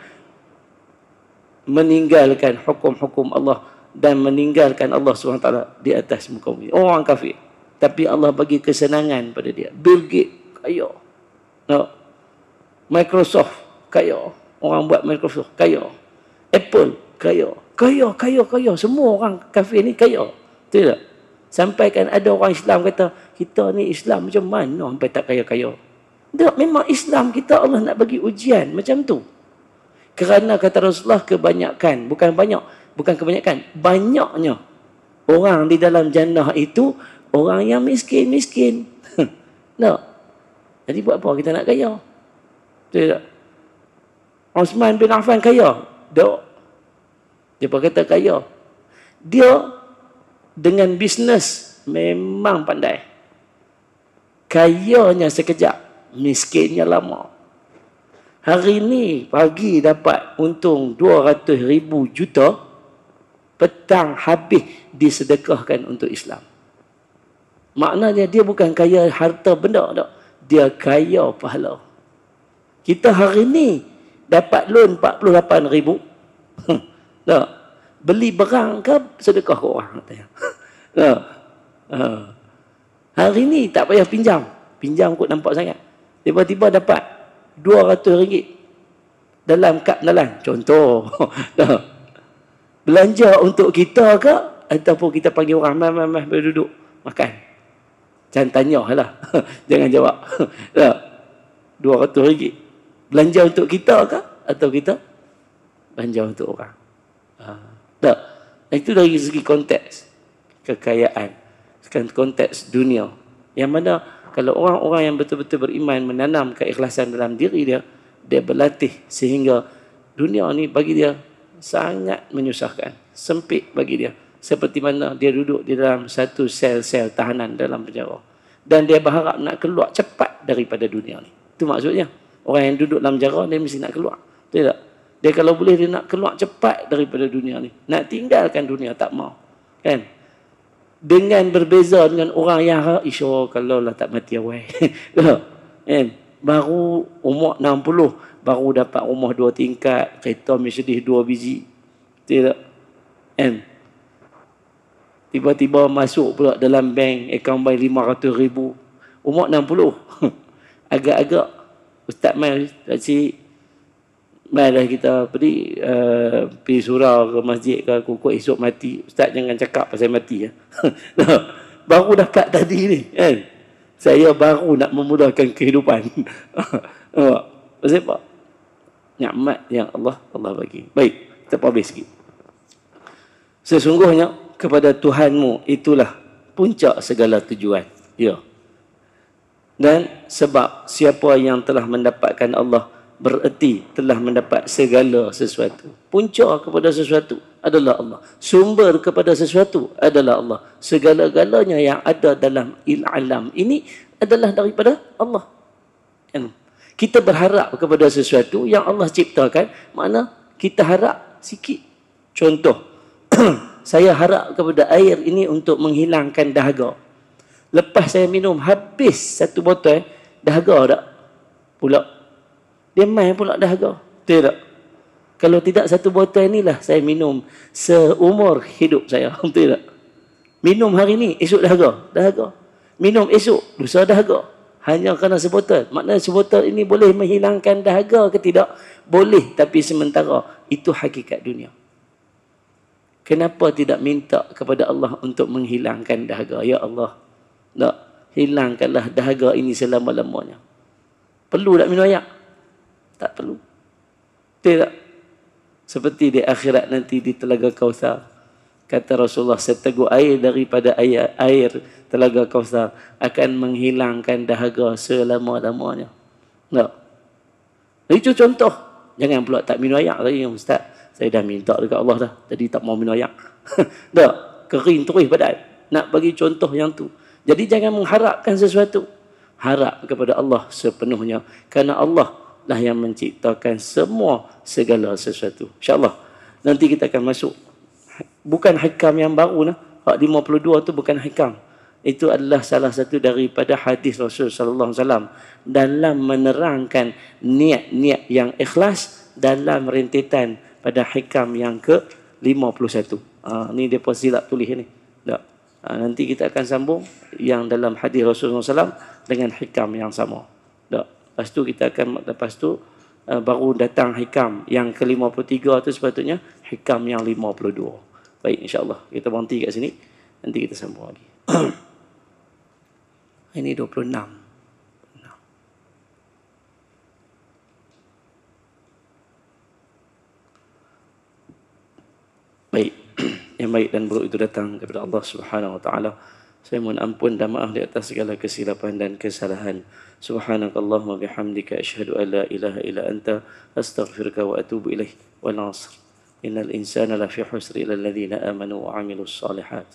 meninggalkan hukum-hukum Allah dan meninggalkan Allah SWT di atas muka bumi. Orang kafir. Tapi Allah bagi kesenangan pada dia. Bill Gates kaya. No. Microsoft kaya. Orang buat Microsoft kaya. Apple kaya. Kaya. Semua orang kafir ni kaya. Betul tak? Sampai kan ada orang Islam kata, kita ni Islam macam mana sampai tak kaya-kaya? Tak, memang Islam kita Allah nak bagi ujian macam tu. Kerana kata Rasulullah, kebanyakan, bukan kebanyakan, banyaknya orang di dalam jannah itu orang yang miskin. Tak. Jadi buat apa kita nak kaya? Betul tak? Osman bin Affan kaya? Tak. Dia kata kaya. Dia dengan bisnes memang pandai. Kayanya sekejap, miskinnya lama. Hari ni pagi dapat untung 200,000 juta, petang habis disedekahkan untuk Islam. Maknanya dia bukan kaya harta benda tak. Dia kaya pahala. Kita hari ni dapat loan 48,000. Tak. Beli barang ke sedekah ke orang katanya. Tak. Hari ni tak payah pinjam. Pinjam kot nampak sangat. Tiba-tiba dapat RM200 dalam kad nalan. Contoh. Belanja untuk kita ke ataupun kita panggil orang mai duduk makan. Jangan tanya lah. Jangan jawab. RM200. Belanja untuk kita ke atau kita belanja untuk orang? Tak. Itu dari segi konteks kekayaan, konteks dunia. Yang mana kalau orang-orang yang betul-betul beriman menanam keikhlasan dalam diri dia, dia berlatih sehingga dunia ni bagi dia sangat menyusahkan, sempit bagi dia. Seperti mana dia duduk di dalam satu sel-sel tahanan dalam penjara. Dan dia berharap nak keluar cepat daripada dunia ni. Itu maksudnya. Orang yang duduk dalam penjara, dia mesti nak keluar. Betul tak? Dia kalau boleh, dia nak keluar cepat daripada dunia ni. Nak tinggalkan dunia, tak mau. Kan? Dengan berbeza dengan orang yang insya kalau lah tak mati awal. Kan? Baru umur 60, baru dapat rumah 2 tingkat, kereta Mercedes 2 biji. Betul tak? Kan? Tiba-tiba masuk pula dalam bank, akaun bank 500,000. Umur 60. Agak-agak, Ustaz Mai, Mai kita pergi surau ke masjid ke kukuk esok mati. Ustaz jangan cakap pasal mati ya. Baru dapat tadi ni kan. Saya baru nak memulakan kehidupan. Pasal apa? Nikmat yang Allah bagi. Baik, kita habis sikit. Sesungguhnya kepada Tuhanmu itulah puncak segala tujuan. Ya. Dan sebab siapa yang telah mendapatkan Allah bererti telah mendapat segala sesuatu. Punca kepada sesuatu adalah Allah. Sumber kepada sesuatu adalah Allah. Segala-galanya yang ada dalam alam ini adalah daripada Allah. Kita berharap kepada sesuatu yang Allah ciptakan, mana kita harap sikit. Contoh, saya harap kepada air ini untuk menghilangkan dahaga. Lepas saya minum habis satu botol, dahaga tak? Pula. Dia main pula dahaga. Betul tak? Kalau tidak satu botol inilah saya minum seumur hidup saya. Betul tak? Minum hari ni, esok dahaga. Minum esok, lusa dahaga. Hanya kerana sebotol. Maknanya sebotol ini boleh menghilangkan dahaga ke tidak? Boleh, tapi sementara. Itu hakikat dunia. Kenapa tidak minta kepada Allah untuk menghilangkan dahaga? Ya Allah, tak, hilangkanlah dahaga ini selama-lamanya. Perlu tak minum air? Tak perlu. Tidak. Seperti di akhirat nanti di Telaga Kautsar. Kata Rasulullah, seteguk air daripada air Telaga Kausar akan menghilangkan dahaga selama-lamanya. Tak? Itu contoh. Jangan pula tak minum air lagi. Ustaz, saya dah minta dekat Allah dah. Tadi tak mau minum air. Tak? Kering terus badan. Nak bagi contoh yang tu. Jadi jangan mengharapkan sesuatu. Harap kepada Allah sepenuhnya. Kerana Allah lah yang menciptakan segala sesuatu. InsyaAllah. Nanti kita akan masuk. Bukan hikam yang baru nah. Hak 52 tu bukan hikam. Itu adalah salah satu daripada hadis Rasul sallallahu alaihi wasallam dalam menerangkan niat-niat yang ikhlas dalam rentetan pada hikam yang ke-51. Ni depa silap tulis ni. Tak. Nanti kita akan sambung yang dalam hadis Rasul sallallahu alaihi wasallam dengan hikam yang sama. Tak. Lepas tu baru datang hikam yang ke-53 tu sepatutnya hikam yang 52. Baik, insya-Allah kita berhenti kat sini. Nanti kita sambung lagi. Ini 26. Baik. Yang baik dan buruk itu datang daripada Allah Subhanahu wa taala. Saya mohon ampun dan maaf di atas segala kesilapan dan kesalahan. Subhanakallahumma bihamdika asyhadu an la ilaha illa anta astaghfiruka wa atubu ilaik. Wal 'asr. Innal insana lafi khusr illa alladhina amanu wa 'amilus shalihat.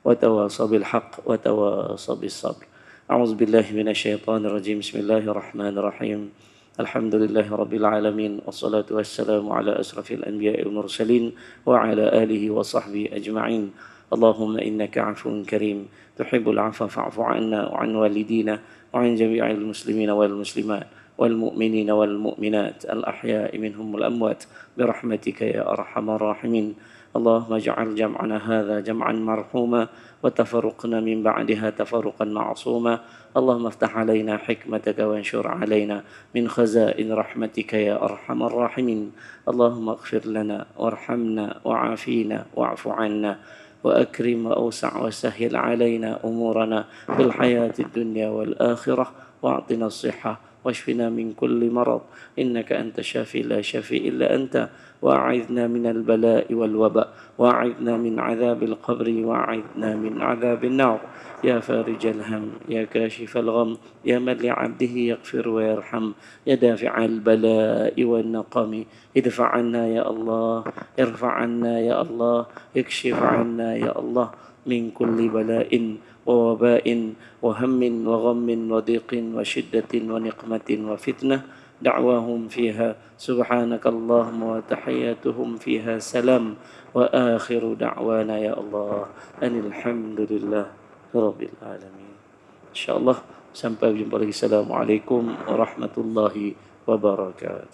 Wa tawasaw bil haqq wa tawasaw bis sabr. A'udzu billahi minasy syaithanir rajim. Bismillahirrahmanirrahim. Alhamdulillahi rabbil alamin wassalatu wassalamu ala asrafil anbiya'i wal mursalin wa ala alihi wa sahbihi ajma'in. Allahumma innaka 'afuwun karim tuhibbul 'afwa fa'fu 'anna wa 'an walidina wa 'an jami'il muslimina wal muslimat wal mu'minina wal mu'minat al ahya'i minhum wal amwat birahmatika ya arhamar rahimin. Allahumma ij'al jam'ana hadha jam'an marhuma wa tafarruqna min ba'daha tafarruqan ma'suma. Allahumma iftah 'alaina hikmataka wa anshur 'alaina min khaza'in rahmatika ya arhamar rahimin. Allahumma ighfir lana warhamna wa'afina wa'fu 'anna وأكرم وأوسع وسهل علينا أمورنا في الحياة الدنيا والآخرة وأعطنا الصحة واشفنا من كل مرض إنك أنت الشافي لا شافي إلا أنت وأعذنا من البلاء والوباء وأعذنا من عذاب القبر وأعذنا من عذاب النار يا فارج الهم يا كاشف الغم يا من لعبده يغفر ويرحم يا دافع البلاء والنقم ادفع عنا يا الله ارفع عنا يا الله اكشف عنا يا الله من كل بلاء ووباء وهم وغم وضيق وشدة ونقمة وفتنة دعواهم فيها سبحانك اللهم وتحياتهم فيها سلام وآخر دعوانا يا الله أن الحمد لله رب العالمين. InsyaAllah sampai jumpa lagi. Assalamualaikum warahmatullahi wabarakatuh.